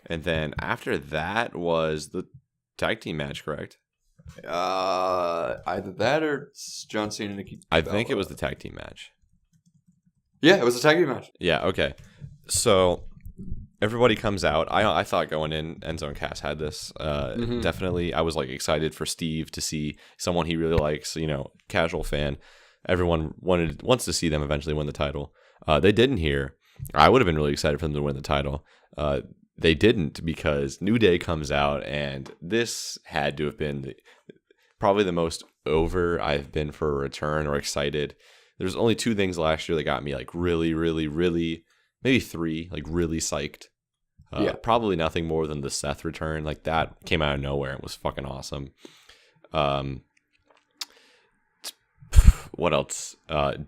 And then after that was the tag team match, correct? Either that or John Cena and Nikki I Bella. think it was the tag team match. Yeah, it was a tag team match. Yeah, okay. So everybody comes out. I thought going in, Enzo and Cass had this. Definitely, I was like excited for Steve to see someone he really likes. Casual fan. Everyone wants to see them eventually win the title. They didn't here. I would have been really excited for them to win the title. They didn't because New Day comes out, and this had to have been probably the most over I've been for a return or excited. There's only two things last year that got me like really, really, really, maybe three, like really psyched. Probably nothing more than the Seth return. Like that came out of nowhere and was fucking awesome. What else?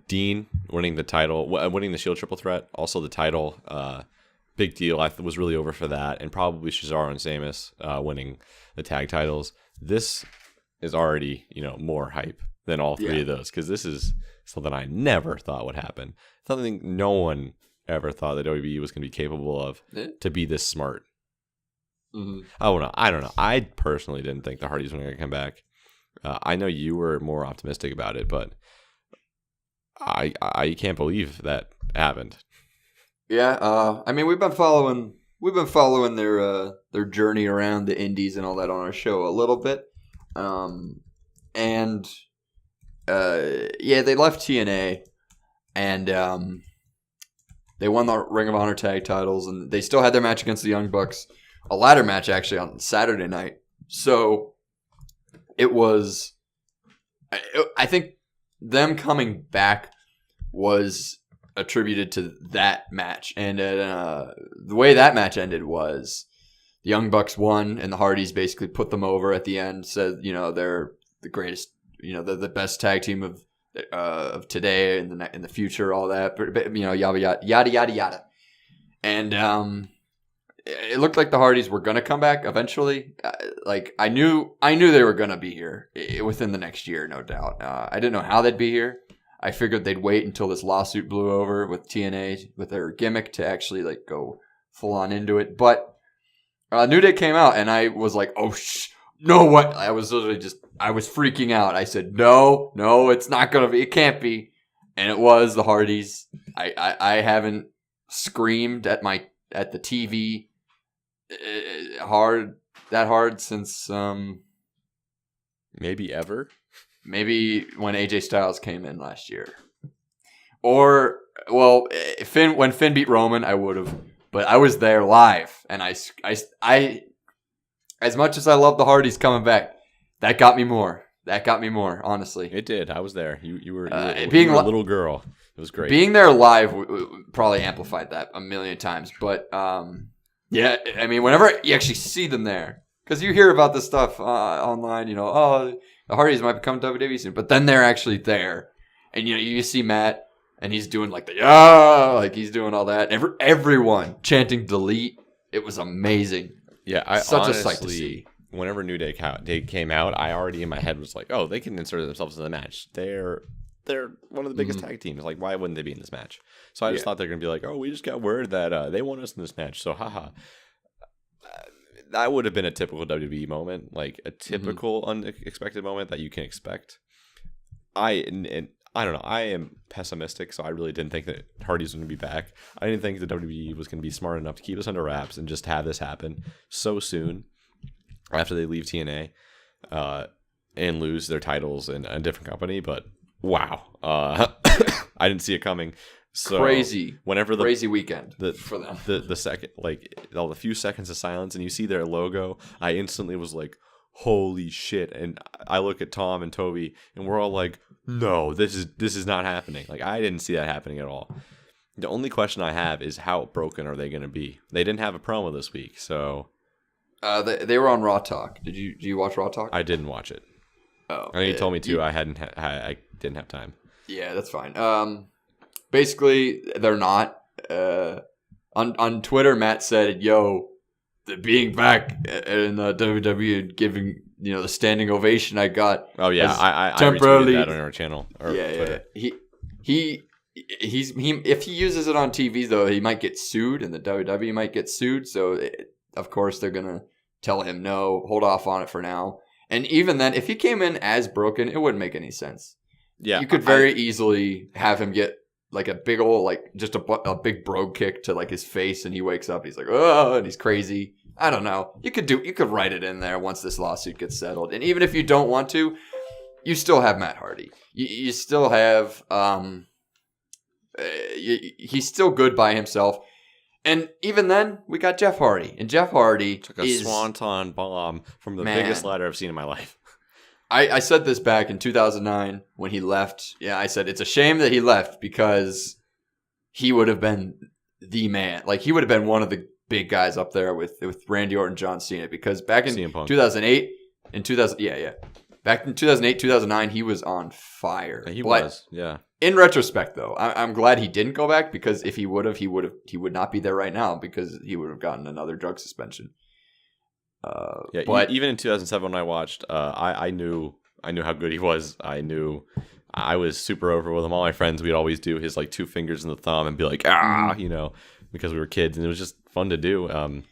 Dean winning the title, winning the Shield Triple Threat, also the title. Big deal. I was really over for that, and probably Cesaro and Sheamus winning the tag titles. This is already more hype than all three of those because this is something I never thought would happen. Something no one ever thought that WWE was going to be capable of to be this smart. I don't know. I personally didn't think the Hardys were going to come back. I know you were more optimistic about it, but I can't believe that happened. Yeah, I mean we've been following their journey around the Indies and all that on our show a little bit, and they left TNA and they won the Ring of Honor tag titles and they still had their match against the Young Bucks, a ladder match actually on Saturday night. So it was, I think them coming back was attributed to that match. And the way that match ended was the Young Bucks won and the Hardys basically put them over at the end, said, they're the greatest, they're the best tag team of today and in the future, all that, but yada, yada, yada, yada. And it looked like the Hardys were going to come back eventually. I knew they were going to be here within the next year, no doubt. I didn't know how they'd be here. I figured they'd wait until this lawsuit blew over with TNA, with their gimmick, to actually go full on into it. But New Day came out, and I was like, "Oh, no, what?" I was literally I was freaking out. I said, "No, it's not gonna be. It can't be." And it was the Hardys. I haven't screamed at the TV hard since maybe ever. Maybe when AJ Styles came in last year. Or, well, when Finn beat Roman, I would have. But I was there live. And I as much as I love the Hardys coming back, that got me more. Honestly. It did. I was there. You were a little girl. It was great. Being there live probably amplified that a million times. But, yeah, I mean, whenever you actually see them there, because you hear about this stuff online, the Hardys might become WWE soon, but then they're actually there, and you see Matt, and he's doing he's doing all that. Everyone chanting "delete." It was amazing. Yeah, such a sight to see. Whenever New Day came out, I already in my head was like, "Oh, they can insert themselves in the match. They're one of the biggest tag teams. Like, why wouldn't they be in this match?" So I just thought they're gonna be like, "Oh, we just got word that they want us in this match." So haha. That would have been a typical WWE moment, like a typical unexpected moment that you can expect. I don't know. I am pessimistic, so I really didn't think that Hardy's was going to be back. I didn't think the WWE was going to be smart enough to keep us under wraps and just have this happen so soon after they leave TNA and lose their titles in a different company. But wow, I didn't see it coming. So crazy weekend for them. The second, all the few seconds of silence, and you see their logo, I instantly was like, "Holy shit!" And I look at Tom and Toby, and we're all like, "No, this is not happening." Like, I didn't see that happening at all. The only question I have is how broken are they going to be? They didn't have a promo this week, so they were on Raw Talk. Do you watch Raw Talk? I didn't watch it. Oh, I know you told me to. I didn't have time. Yeah, that's fine. Basically, they're not. On Twitter, Matt said, "Yo, being back in the WWE and giving the standing ovation I got." Oh yeah, I temporarily retweeted that on our channel. Yeah. If he uses it on TV though, he might get sued, and the WWE might get sued. So of course, they're going to tell him, no, hold off on it for now. And even then, if he came in as broken, it wouldn't make any sense. Yeah, you could very easily have him get like a big old, like just a big brogue kick to like his face, and he wakes up, he's like, oh, and he's crazy. I don't know. You could write it in there once this lawsuit gets settled. And even if you don't want to, you still have Matt Hardy. You still have, he's still good by himself. And even then, we got Jeff Hardy. And Jeff Hardy took a swanton bomb from the biggest ladder I've seen in my life. I said this back in 2009 when he left. Yeah, I said it's a shame that he left because he would have been the man. Like, he would have been one of the big guys up there with Randy Orton, John Cena. Because back in 2008, back in 2008, 2009, he was on fire. He was. In retrospect, though, I'm glad he didn't go back, because if he would have, he would not be there right now, because he would have gotten another drug suspension. But even in 2007 when I watched, I knew how good he was. I knew I was super over with him. All my friends, we'd always do his like 2 fingers and the thumb and be like, because we were kids, and it was just fun to do.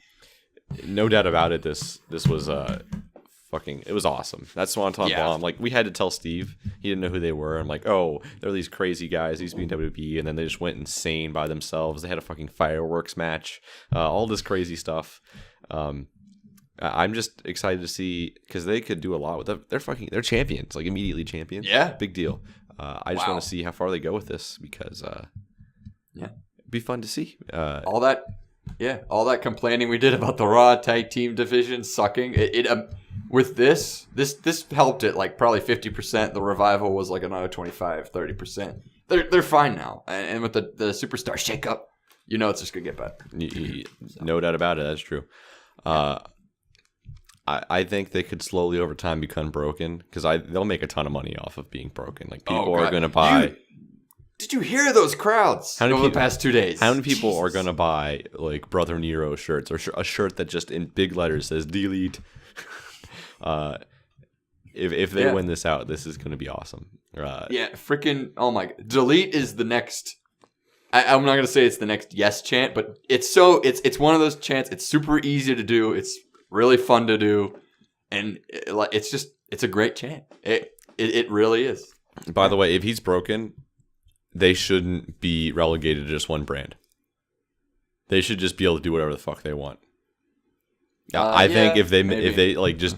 No doubt about it. This was it was awesome. That Swanton bomb, like, we had to tell Steve. He didn't know who they were. I'm like, oh, they're these crazy guys. They used to be in WWE, and then they just went insane by themselves. They had a fucking fireworks match, all this crazy stuff. I'm just excited to see, because they could do a lot with them. They're champions, like immediately champions. Yeah, big deal. I just want to see how far they go with this, because it'd be fun to see. All that complaining we did about the Raw tag team division sucking. With this helped it like probably 50%. The Revival was like another 25-30%. They're fine now, and with the superstar shakeup, it's just gonna get better. No doubt about it. That's true. I think they could slowly over time become broken, because they'll make a ton of money off of being broken. Like, people are gonna buy. Did you hear those crowds over the past 2 days? How many people are gonna buy like Brother Nero shirts, or a shirt that just in big letters says delete? If they win this out, this is gonna be awesome. Freaking! Oh my! Delete is the next. I'm not gonna say it's the next yes chant, but it's one of those chants. It's super easy to do. It's really fun to do, and it's a great chant. It really is. By the way, if he's broken, they shouldn't be relegated to just one brand. They should just be able to do whatever the fuck they want. I think if they like just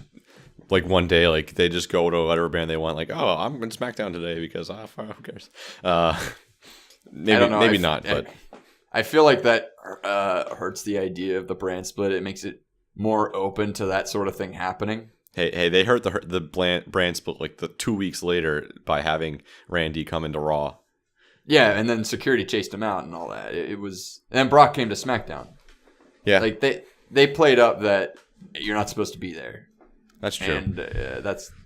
like one day, like they just go to whatever brand they want, like, oh, I'm in SmackDown today because who cares? Maybe not, but I feel like that hurts the idea of the brand split. It makes it more open to that sort of thing happening. Hey, they hurt the brand split like the 2 weeks later by having Randy come into Raw. Yeah, and then security chased him out and all that. It was, and then Brock came to SmackDown. Yeah, like they played up that you're not supposed to be there. That's true, and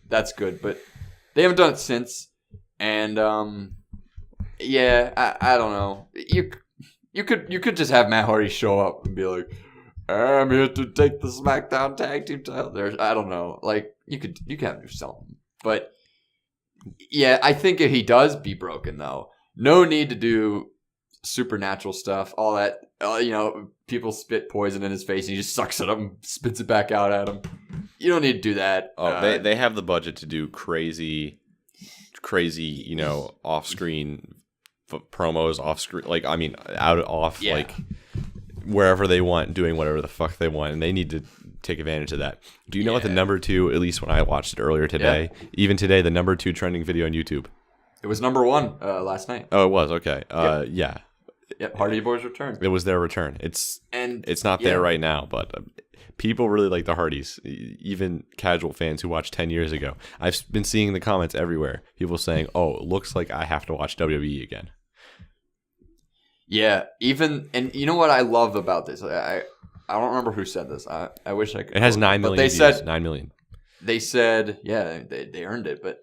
that's good. But they haven't done it since. And I don't know. You could just have Matt Hardy show up and be like, I'm here to take the SmackDown tag team title. I don't know. Like, you could have him do something. But yeah, I think if he does be broken, though, no need to do supernatural stuff. All that, people spit poison in his face and he just sucks it up and spits it back out at him. You don't need to do that. Oh, they have the budget to do crazy, off-screen promos, off-screen, like, I mean, like, wherever they want, doing whatever the fuck they want, and they need to take advantage of that. Do you know what the number 2, at least when I watched it earlier today, even today, the number 2 trending video on YouTube? It was number 1 last night. Oh, it was? Okay. Yep, Hardy Boys return. It was their return. It's not there right now, but people really like the Hardys, even casual fans who watched 10 years ago. I've been seeing the comments everywhere. People saying, oh, it looks like I have to watch WWE again. Yeah, and you know what I love about this? I don't remember who said this. I wish I could. It has 9 million views. Said 9 million. They said, they earned it. But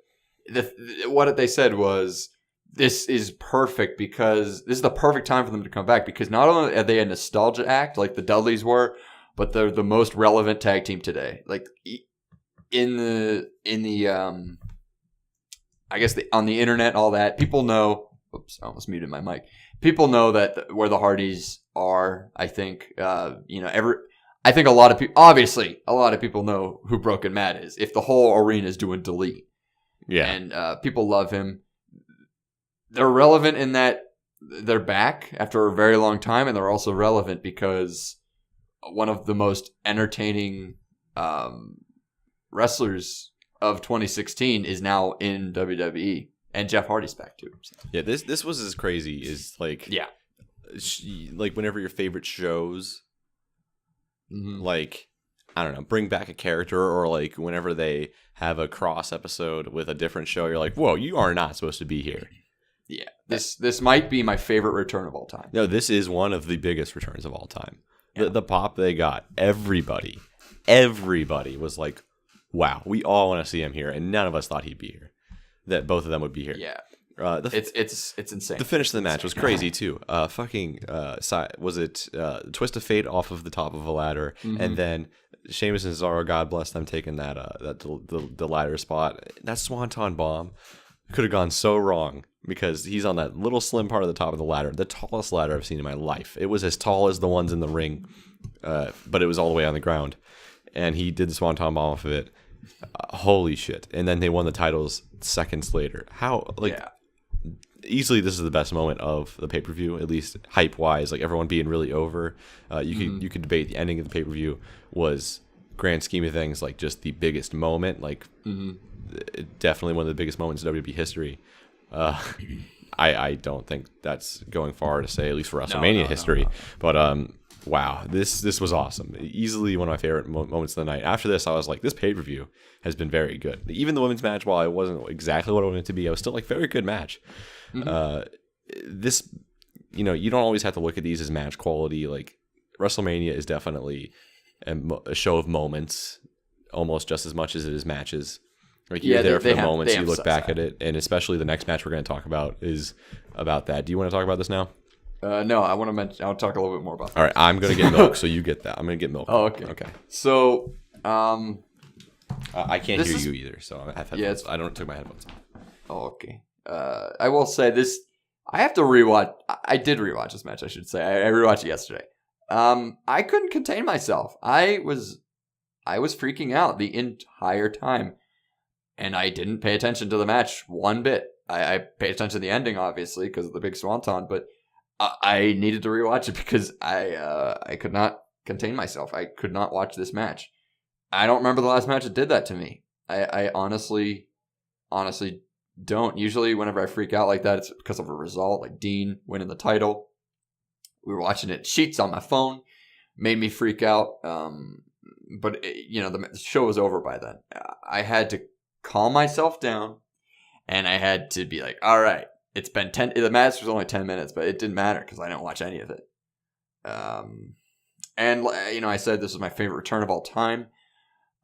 what they said was, this is perfect because this is the perfect time for them to come back, because not only are they a nostalgia act like the Dudleys were, but they're the most relevant tag team today. Like in the I guess on the internet, all that, people know. Oops, I almost muted my mic. People know that where the Hardys are. I think I I think a lot of people know who Broken Matt is. If the whole arena is doing delete. Yeah. And people love him. They're relevant in that they're back after a very long time, and they're also relevant because one of the most entertaining wrestlers of 2016 is now in WWE, and Jeff Hardy's back too. So. Yeah, this was as crazy as like whenever your favorite shows like I don't know, bring back a character, or like whenever they have a cross episode with a different show, you're like, whoa, you are not supposed to be here. Yeah, this might be my favorite return of all time. No, this is one of the biggest returns of all time. Yeah. The pop they got, everybody was like, wow, we all want to see him here, and none of us thought he'd be here. That both of them would be here. Yeah, it's insane. The finish of the match was crazy too. Was it Twist of Fate off of the top of a ladder, and then Sheamus and Cesaro, God bless them, taking that the ladder spot. That Swanton Bomb could have gone so wrong because he's on that little slim part of the top of the ladder, the tallest ladder I've seen in my life. It was as tall as the ones in the ring, but it was all the way on the ground, and he did the Swanton Bomb off of it. Holy shit. And then they won the titles seconds later. Easily this is the best moment of the pay-per-view, at least hype-wise, like everyone being really over. You could debate the ending of the pay-per-view was, grand scheme of things, like just the biggest moment, like definitely one of the biggest moments in WWE history. I don't think that's going far to say, at least for WrestleMania history. No. But wow, this was awesome. Easily one of my favorite moments of the night. After this, I was like, this pay-per-view has been very good. Even the women's match, while it wasn't exactly what I wanted it to be, I was still like, very good match. This, you don't always have to look at these as match quality. Like WrestleMania is definitely a show of moments, almost just as much as it is matches. Like you're there for the moments, you look back at it, and especially the next match we're going to talk about is about that. Do you want to talk about this now? No, I want to mention. I'll talk a little bit more about that. All right, I'm going to get milk, so you get that. I'm going to get milk. Oh, okay. Okay. So, I can't hear you either, so I have headphones. I don't took my headphones off. Oh, okay. I will say this. I have to rewatch. I did rewatch this match, I should say. I rewatched it yesterday. I couldn't contain myself. I was freaking out the entire time, and I didn't pay attention to the match one bit. I paid attention to the ending, obviously, because of the big swanton, but I needed to rewatch it because I could not contain myself. I could not watch this match. I don't remember the last match that did that to me. I honestly don't. Usually whenever I freak out like that, it's because of a result, like Dean winning the title. We were watching it sheets on my phone, made me freak out. But the show was over by then. I had to calm myself down, and I had to be like, all right, it's been 10. The match was only 10 minutes, but it didn't matter because I didn't watch any of it. And I said this was my favorite return of all time.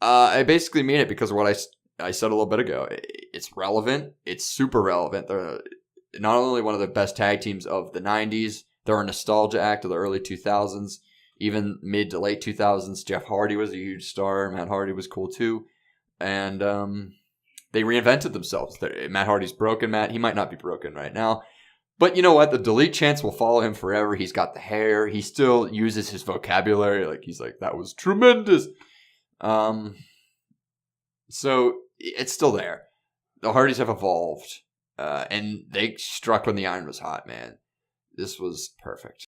I basically mean it because of what I said a little bit ago. It's relevant. It's super relevant. They're not only one of the best tag teams of the 90s, they're a nostalgia act of the early 2000s, even mid to late 2000s. Jeff Hardy was a huge star. Matt Hardy was cool too. And they reinvented themselves. Matt Hardy's broken, Matt. He might not be broken right now. But you know what? The delete chants will follow him forever. He's got the hair. He still uses his vocabulary. Like he's like, that was tremendous. So it's still there. The Hardys have evolved, and they struck when the iron was hot, man. This was perfect.